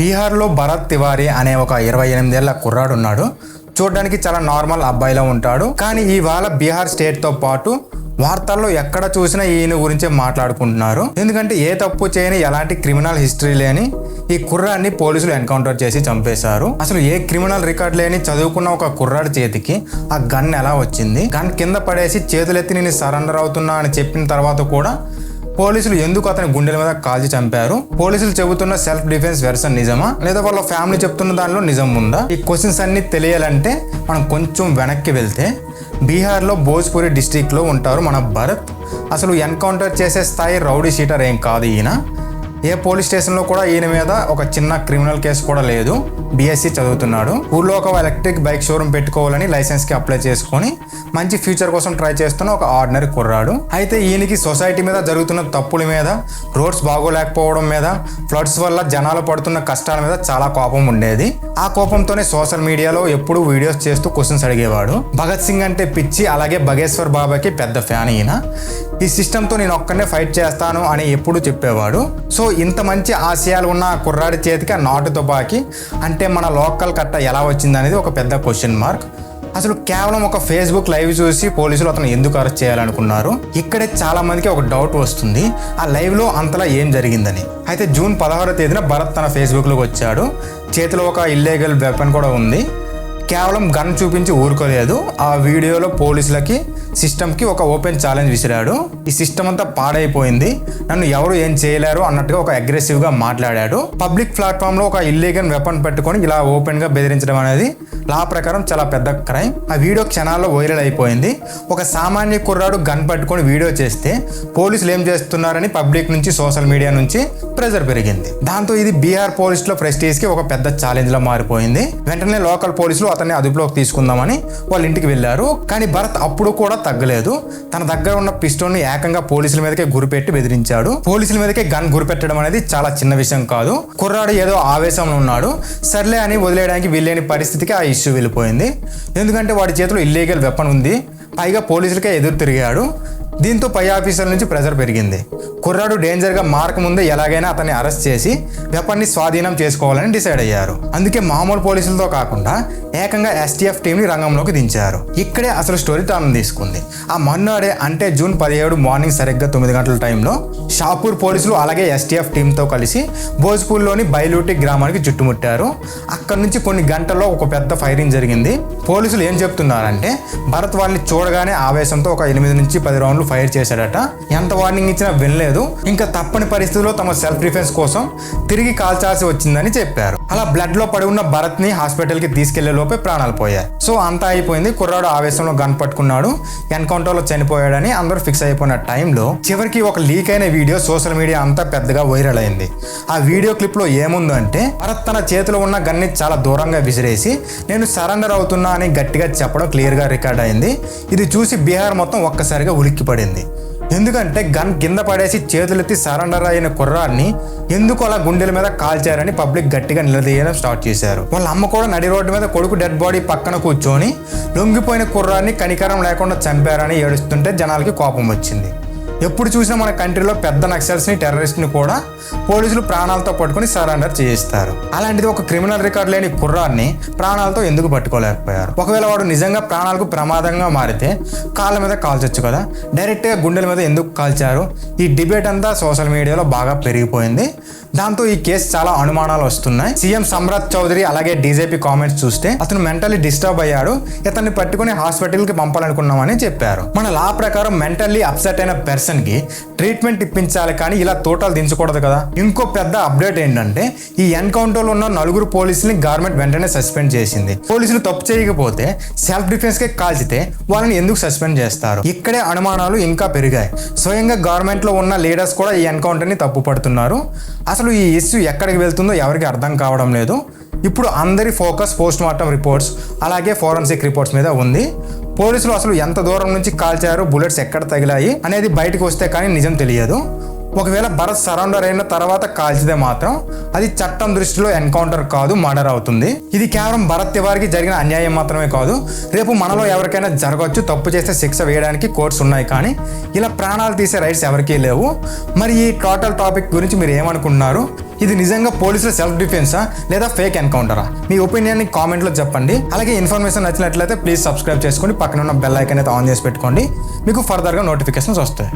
బీహార్లో భరత్ తివారీ అనే ఒక 28 ఏళ్ల కుర్రాడు ఉన్నాడు. చూడడానికి చాలా నార్మల్ అబ్బాయిలా ఉంటాడు. కానీ ఇవాళ బీహార్ స్టేట్తో పాటు వార్తల్లో ఎక్కడ చూసినా ఈయన గురించే మాట్లాడుకుంటున్నారు. ఎందుకంటే ఏ తప్పు చేయని ఎలాంటి క్రిమినల్ హిస్టరీ లేని ఈ కుర్రాడిని పోలీసులు ఎన్కౌంటర్ చేసి చంపేశారు. అసలు ఏ క్రిమినల్ రికార్డ్ లేని చదువుకున్న ఒక కుర్రాడి చేతికి ఆ గన్ ఎలా వచ్చింది? గన్ కింద పడేసి చేతులెత్తి నేను సరెండర్ అవుతున్నా అని చెప్పిన తర్వాత కూడా పోలీసులు ఎందుకు అతని గుండెల మీద కాల్చి చంపారు? పోలీసులు చెబుతున్న సెల్ఫ్ డిఫెన్స్ వెర్షన్ నిజమా, లేదా వాళ్ళ ఫ్యామిలీ చెప్తున్న దానిలో నిజం ఉందా? ఈ క్వశ్చన్స్ అన్ని తెలియాలంటే మనం కొంచెం వెనక్కి వెళ్తే బీహార్లో భోజ్పురి డిస్ట్రిక్ట్లో ఉంటారు మన భరత్. అసలు ఎన్కౌంటర్ చేసే స్థాయి రౌడీ షీటర్ ఏం కాదు ఈయన. ఏ పోలీస్ స్టేషన్లో కూడా ఈయన మీద ఒక చిన్న క్రిమినల్ కేసు కూడా లేదు. బీఎస్సీ చదువుతున్నాడు. ఊళ్ళో ఒక ఎలక్ట్రిక్ బైక్ షోరూమ్ పెట్టుకోవాలని లైసెన్స్కి అప్లై చేసుకొని మంచి ఫ్యూచర్ కోసం ట్రై చేస్తున్న ఒక ఆర్డినరీ కుర్రాడు. అయితే ఈయనకి సొసైటీ మీద జరుగుతున్న తప్పుల మీద, రోడ్స్ బాగోలేకపోవడం మీద, ఫ్లడ్స్ వల్ల జనాలు పడుతున్న కష్టాల మీద చాలా కోపం ఉండేది. ఆ కోపంతోనే సోషల్ మీడియాలో ఎప్పుడూ వీడియోస్ చేస్తూ క్వశ్చన్స్ అడిగేవాడు. భగత్ సింగ్ అంటే పిచ్చి, అలాగే బగేశ్వర్ బాబాకి పెద్ద ఫ్యాన్ ఈయన. ఈ సిస్టంతో నేను ఒక్కనే ఫైట్ చేస్తాను అని ఎప్పుడు చెప్పేవాడు. సో ఇంత మంచి ఆశయాలు ఉన్న కుర్రాడి చేతికి ఆ నాటు తుపాకీ అంటే మన లోకల్ కట్ట ఎలా వచ్చింది అనేది ఒక పెద్ద క్వశ్చన్ మార్క్. అసలు కేవలం ఒక ఫేస్బుక్ లైవ్ చూసి పోలీసులు అతను ఎందుకు అరెస్ట్ చేయాలనుకున్నారు? ఇక్కడే చాలా మందికి ఒక డౌట్ వస్తుంది, ఆ లైవ్లో అంతలా ఏం జరిగిందని. అయితే జూన్ 16వ తేదీన భరత్ తన ఫేస్బుక్లోకి వచ్చాడు. చేతిలో ఒక ఇల్లీగల్ వెపన్ కూడా ఉంది. కేవలం గన్ చూపించి ఊరుకోలేదు. ఆ వీడియోలో పోలీసులకి, సిస్టమ్కి ఒక ఓపెన్ ఛాలెంజ్ విసిరాడు. ఈ సిస్టమ్ అంతా పాడైపోయింది, నన్ను ఎవరు ఏం చేయలేరు అన్నట్టుగా ఒక అగ్రెసివ్గా మాట్లాడాడు. పబ్లిక్ ప్లాట్ఫామ్లో ఒక ఇల్లీగల్ వెపన్ పెట్టుకొని ఇలా ఓపెన్గా బెదిరించడం అనేది లా ప్రకారం చాలా పెద్ద క్రైమ్. ఆ వీడియో క్షణాల్లో వైరల్ అయిపోయింది. ఒక సామాన్య కుర్రాడు గన్ పట్టుకొని వీడియో చేస్తే పోలీసులు ఏం చేస్తున్నారని పబ్లిక్ నుంచి, సోషల్ మీడియా నుంచి ప్రెజర్ పెరిగింది. దాంతో ఇది బీహార్ పోలీసుల ప్రెస్టీజ్కి ఒక పెద్ద ఛాలెంజ్లా మారిపోయింది. వెంటనే లోకల్ పోలీసులు అతన్ని అదుపులోకి తీసుకుందామని వాళ్ళ ఇంటికి వెళ్ళారు. కానీ భరత్ అప్పుడు కూడా తగ్గలేదు. తన దగ్గర ఉన్న పిస్టోల్ని ఏకంగా పోలీసుల మీదకే గురిపెట్టి బెదిరించాడు. పోలీసుల మీదకే గన్ గురిపెట్టడం అనేది చాలా చిన్న విషయం కాదు. కుర్రాడు ఏదో ఆవేశంలో ఉన్నాడు, సర్లే అని వదిలేయడానికి వీల్లేని పరిస్థితికి ఆ ఇష్యూ వెళ్ళిపోయింది. ఎందుకంటే వాడి చేతిలో ఇల్లీగల్ వెపన్ ఉంది, పైగా పోలీసులకే ఎదురు తిరిగాడు. దీంతో పై ఆఫీసర్ల నుంచి ప్రెజర్ పెరిగింది. కుర్రాడు డేంజర్గా మారక ముందే ఎలాగైనా అతన్ని అరెస్ట్ చేసి వెపన్ని స్వాధీనం చేసుకోవాలని డిసైడ్ అయ్యారు. అందుకే మామూలు పోలీసులతో కాకుండా ఏకంగా ఎస్టీఎఫ్ టీంని రంగంలోకి దించారు. ఇక్కడే అసలు స్టోరీ టర్న్ తీసుకుంది. ఆ మన్నాడే అంటే జూన్ 17 మార్నింగ్ సరిగ్గా 9 గంటల టైంలో షాపూర్ పోలీసులు అలాగే ఎస్టీఎఫ్ టీంతో కలిసి భోజ్పూర్లోని బైలూటి గ్రామానికి చుట్టుముట్టారు. అక్కడి నుంచి కొన్ని గంటల్లో ఒక పెద్ద ఫైరింగ్ జరిగింది. పోలీసులు ఏం చెప్తున్నారంటే భరత్ వాళ్ళని చూడగానే ఆవేశంతో ఒక 8 నుంచి 10 రౌండ్లు ఫైర్ చేశాడట. ఎంత వార్నింగ్ ఇచ్చినా వినలేదు. ఇంకా తప్పని పరిస్థితిలో తమ సెల్ఫ్ డిఫెన్స్ కోసం తిరిగి కాల్చాల్సి వచ్చిందని చెప్పారు. అలా బ్లడ్ లో పడి ఉన్న భరత్ ని హాస్పిటల్ కి తీసుకెళ్లే లోపే ప్రాణాలు పోయాయి. సో అంతా అయిపోయింది. కుర్రాడు ఆవేశంలో గన్ పట్టుకున్నాడు, ఎన్కౌంటర్ లో చనిపోయాడని అందరూ ఫిక్స్ అయిపోయిన టైంలో చివరికి ఒక లీక్ అయిన వీడియో సోషల్ మీడియా అంతా పెద్దగా వైరల్ అయింది. ఆ వీడియో క్లిప్ లో ఏముందంటే భరత్ తన చేతిలో ఉన్న గన్ని చాలా దూరంగా విసిరేసి నేను సరెండర్ అవుతున్నా అని గట్టిగా చెప్పడం క్లియర్ గా రికార్డ్ అయింది. ఇది చూసి బీహార్ మొత్తం ఒక్కసారిగా ఉలిక్కి పడింది. ఎందుకంటే గన్ కింద పడేసి చేతులెత్తి సరెండర్ అయిన కుర్రాడిని ఎందుకు అలా గుండెల మీద కాల్చారని పబ్లిక్ గట్టిగా నిలదీయడం స్టార్ట్ చేశారు. వాళ్ళ అమ్మ కూడా నడి రోడ్డు మీద కొడుకు డెడ్ బాడీ పక్కన కూర్చొని లొంగిపోయిన కుర్రాడిని కనికరం లేకుండా చంపారని ఏడుస్తుంటే జనాలకి కోపం వచ్చింది. ఎప్పుడు చూసినా మన కంట్రీలో పెద్ద నక్సల్స్ని, టెర్రరిస్ట్ని కూడా పోలీసులు ప్రాణాలతో పట్టుకుని సరెండర్ చేయిస్తారు. అలాంటిది ఒక క్రిమినల్ రికార్డ్ లేని కుర్రాడిని ప్రాణాలతో ఎందుకు పట్టుకోలేకపోయారు? ఒకవేళ వాడు నిజంగా ప్రాణాలకు ప్రమాదంగా మారితే కాళ్ళ మీద కాల్చొచ్చు కదా, డైరెక్ట్గా గుండెల మీద ఎందుకు కాల్చారు? ఈ డిబేట్ అంతా సోషల్ మీడియాలో బాగా పెరిగిపోయింది. దాంతో ఈ కేసు చాలా అనుమానాలు వస్తున్నాయి. సీఎం సమ్రాట్ చౌదరి అలాగే డీజీపీ కామెంట్స్ చూస్తే అతను మెంటల్లీ డిస్టర్బ్ అయ్యాడు, ఇతన్ని పట్టుకుని హాస్పిటల్కి పంపాలనుకున్నామని చెప్పారు. మన లా ప్రకారం మెంటల్లీ అప్సెట్ అయిన పర్సన్ కి ట్రీట్మెంట్ ఇప్పించాలి, కానీ ఇలా టోటల్ దించకూడదు కదా. ఇంకో పెద్ద అప్డేట్ ఏంటంటే ఈ ఎన్కౌంటర్ లో ఉన్న 4 పోలీసుల్ని గవర్నమెంట్ వెంటనే సస్పెండ్ చేసింది. పోలీసులు తప్పు చేయకపోతే సెల్ఫ్ డిఫెన్స్ కే కాల్చితే వాళ్ళని ఎందుకు సస్పెండ్ చేస్తారు? ఇక్కడే అనుమానాలు ఇంకా పెరిగాయి. స్వయంగా గవర్నమెంట్ లో ఉన్న లీడర్స్ కూడా ఈ ఎన్కౌంటర్ ని తప్పు పడుతున్నారు. అసలు ఈ ఇష్యూ ఎక్కడికి వెళ్తుందో ఎవరికి అర్థం కావడం లేదు. ఇప్పుడు అందరి ఫోకస్ పోస్ట్ మార్టం రిపోర్ట్స్ అలాగే ఫోరెన్సిక్ రిపోర్ట్స్ మీద ఉంది. పోలీసులు అసలు ఎంత దూరం నుంచి కాల్చారు, బుల్లెట్స్ ఎక్కడ తగిలాయి అనేది బయటకు వస్తే కానీ నిజం తెలియదు. ఒకవేళ భరత్ సరెండర్ అయిన తర్వాత కాల్చితే మాత్రం అది చట్టం దృష్టిలో ఎన్కౌంటర్ కాదు, మర్డర్ అవుతుంది. ఇది కేవలం భరత్ తివారీకి జరిగిన అన్యాయం మాత్రమే కాదు, రేపు మనలో ఎవరికైనా జరగవచ్చు. తప్పు చేస్తే శిక్ష వేయడానికి కోర్ట్స్ ఉన్నాయి, కానీ ఇలా ప్రాణాలు తీసే రైట్స్ ఎవరికీ లేవు. మరి ఈ టోటల్ టాపిక్ గురించి మీరు ఏమనుకుంటున్నారు? ఇది నిజంగా పోలీసుల సెల్ఫ్ డిఫెన్సా లేదా ఫేక్ ఎన్కౌంటరా? మీ ఒపీనియన్ని కామెంట్లో చెప్పండి. అలాగే ఇన్ఫర్మేషన్ నచ్చినట్లయితే ప్లీజ్ సబ్స్క్రైబ్ చేసుకోండి, పక్కన ఉన్న బెల్ ఐకాన్ అయితే ఆన్ చేసి పెట్టుకోండి. మీకు ఫర్దర్గా నోటిఫికేషన్స్ వస్తాయి.